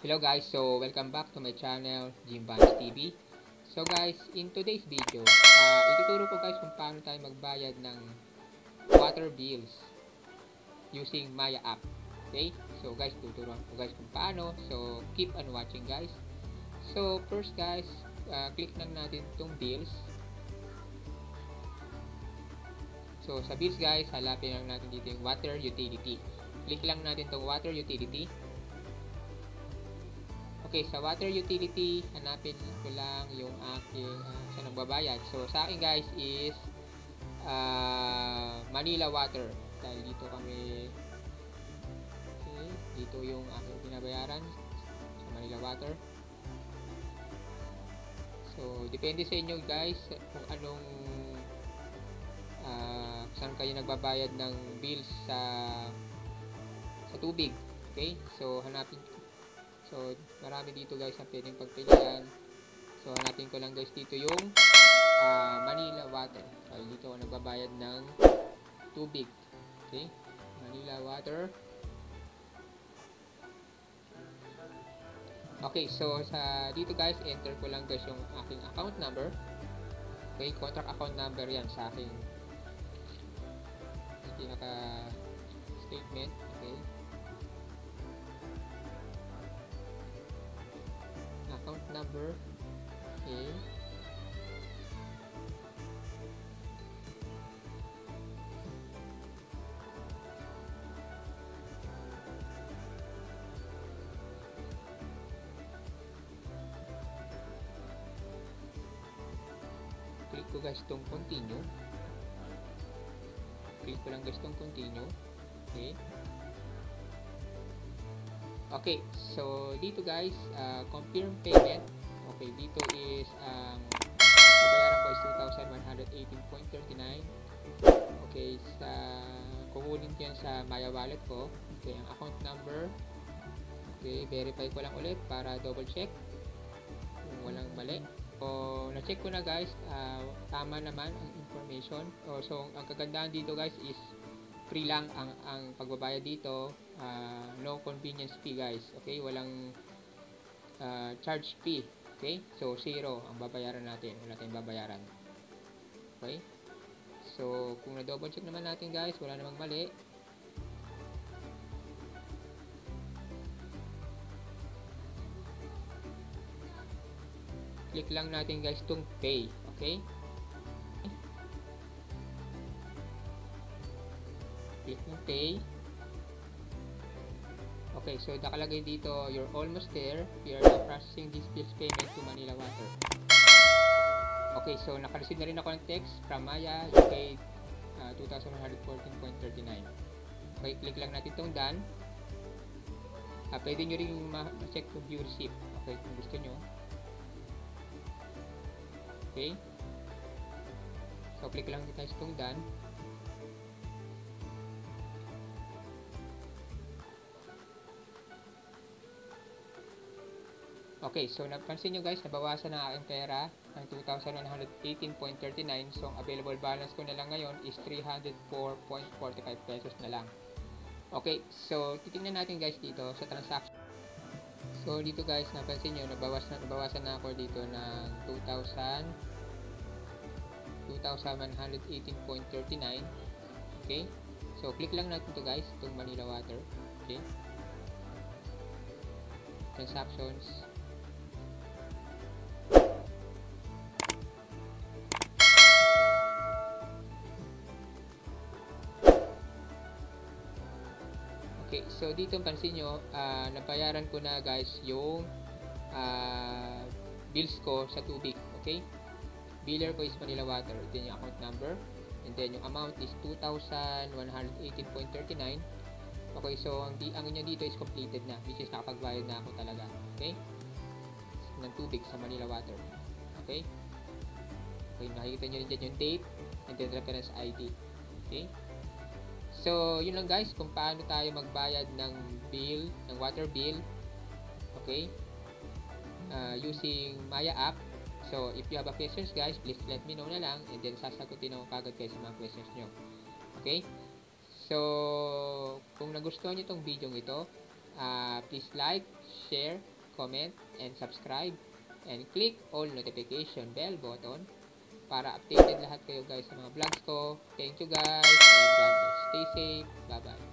Hello guys, so welcome back to my channel, Jim Vance TV. So guys, in today's video, ituturo ko guys kung paano tayo magbayad ng water bills using Maya app. Okay? So guys, tuturuan ko guys kung paano. So keep on watching guys. So first guys, click lang natin itong bills. So sa bills guys, halapin lang natin dito yung water utility. Click lang natin itong water utility. Okay, sa water utility, hanapin ko lang yung aking sa nagbabayad. So, sa akin guys is Manila Water. Dahil dito kami, okay, dito yung aking binabayaran sa Manila Water. So, depende sa inyo guys kung anong saan kayo nagbabayad ng bills sa tubig. Okay, so hanapin. So, marami dito guys na pwedeng pagpilian. So, hanapin ko lang guys dito yung Manila Water. So, dito ako nagbabayad ng tubig. Okay? Manila Water. Okay, so sa dito guys, enter ko lang guys yung aking account number. Okay, contract account number yan sa aking pinaka statement. Okay. Account number, okay. Click ko guys itong continue. Click ko lang guys itong continue. Okay. Okay, so dito guys, confirm payment. Okay, dito is babayaran ko is 2,118.39. Okay, kukunin ko yan sa Maya wallet ko. Okay, ang account number. Okay, verify ko lang ulit para double check kung walang mali. So, na-check ko na guys, tama naman ang information. So, ang kagandahan dito guys is free lang ang pagbabayad dito. No convenience fee guys. Okay, walang charge fee. Okay, so 0 ang babayaran natin. Wala tayong babayaran. Okay, so kung na-double check naman natin guys, wala namang mali. Click lang natin guys itong pay. Okay, click ng pay. Okay, so nakalagay dito, you're almost there. We are now processing this bills payment to Manila Water. Okay, so naka-receive na rin ako ng text from Maya. You paid 2,114.39. Okay, click lang natin itong done. Pwede nyo rin ma-check kung view receipt. Okay, kung gusto nyo. Okay. So, click lang dito itong done. Okay, so napansin nyo guys, nabawasan na aking pera ng 2,118.39. So, ang available balance ko na lang ngayon is 304.45 pesos na lang. Okay, so titingnan natin guys dito sa transaction. So, dito guys, napansin nyo, nabawasan na ako dito ng 2,118.39. Okay, so click lang natin to guys, itong Manila Water. Okay, transactions. Okay, so dito pansin nyo, nabayaran ko na guys yung bills ko sa tubig. Okay, biller ko is Manila Water. Ito yung account number, and then yung amount is 2,118.39. Okay, so ang niya dito is completed na, which is nakapagbayad na ako talaga. Okay, ng tubig sa Manila Water. Okay, okay, nakikita nyo rin dyan yung date and then reference ID. Okay, so yun lang guys kung paano tayo magbayad ng bill, ng water bill. Okay, using Maya app. So if you have a questions guys, please let me know na lang, and then sasagutin ako kagad kayo sa mga questions nyo. Okay, so kung nagustuhan nyo itong video ito, please like, share, comment, and subscribe. And click all notification bell button para updated lahat kayo guys sa mga vlogs ko. Thank you guys, and God bless. Stay safe. Bye-bye.